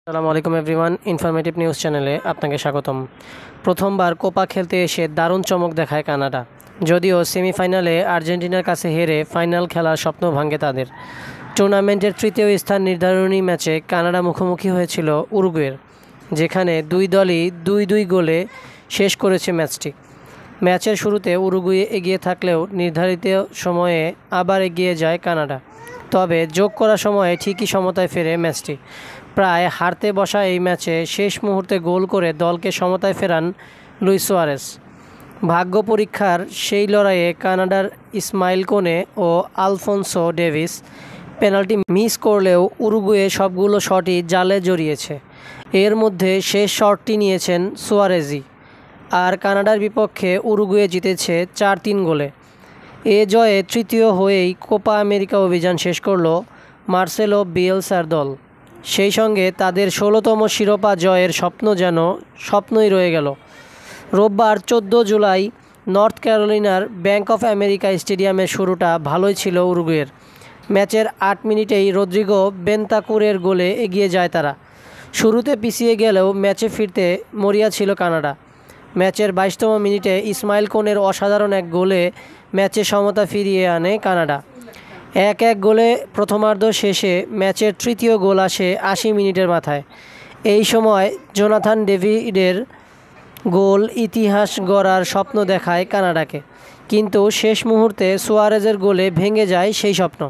আসসালামু আলাইকুম everyone, informative news চ্যানেলে আপনাকে স্বাগতম। প্রথমবার কোপা খেলতে এসে দারুণ চমক দেখায় কানাডা। যদিও সেমিফাইনালে আর্জেন্টিনার কাছে হেরে ফাইনাল খেলার স্বপ্ন ভাঙে তাদের। টুর্নামেন্টের তৃতীয় স্থান নির্ধারণী ম্যাচে কানাডা মুখোমুখি হয়েছিল উরুগুয়ের, যেখানে দুই দলই 2-2 গোলে শেষ করেছে ম্যাচটি। ম্যাচের শুরুতে উরুগুয়ে এগিয়ে থাকলেও নির্ধারিত সময়ে আবার এগিয়ে যায় কানাডা। তবে যোগ করা সময়ে ঠিকই সমতায় ফেরে ম্যাচটি। প্রায় হারতে বসা এই ম্যাচে শেষ মুহূর্তে গোল করে দলকে সমতায় ফেরান লুইস সুয়ারেস। ভাগ্য পরীক্ষার সেই লড়াইয়ে কানাডার ইসমাইল কোনে ও আলফোনসো ডেভিস পেনাল্টি মিস করলেও উরুগুয়ে সবগুলো শটই জালে জড়িয়েছে। এর মধ্যে শেষ শটটি নিয়েছেন সুয়ারেজই। আর কানাডার বিপক্ষে উরুগুয়ে জিতেছে 4-3 গোলে। এ জয়ে তৃতীয় হয়েই কোপা আমেরিকা অভিযান শেষ করল মার্সেলো বিয়েলসার দল। সেই সঙ্গে তাদের 16তম শিরোপা জয়ের স্বপ্ন যেন স্বপ্নই রয়ে গেল। রোববার 14 জুলাই নর্থ ক্যারোলিনার ব্যাংক অফ আমেরিকা স্টেডিয়ামের শুরুটা ভালোই ছিল উরুগুয়ের। ম্যাচের 8 মিনিটেই রদ্রিগো বেনতাকুরের গোলে এগিয়ে যায় তারা। শুরুতে পিছিয়ে গেলেও ম্যাচে ফিরতে মরিয়া ছিল কানাডা। ম্যাচের 22তম মিনিটে ইসমাইল কোনের অসাধারণ এক গোলে ম্যাচে সমতা ফিরিয়ে আনে কানাডা। 1-1 গোলে প্রথমার্ধ শেষে ম্যাচের তৃতীয় গোল আসে 80 মিনিটের মাথায়। এই সময় জোনাথান ডেভিডের গোল ইতিহাস গড়ার স্বপ্ন দেখায় কানাডাকে, কিন্তু শেষ মুহূর্তে সুয়ারেজের গোলে ভেঙে যায় সেই স্বপ্ন।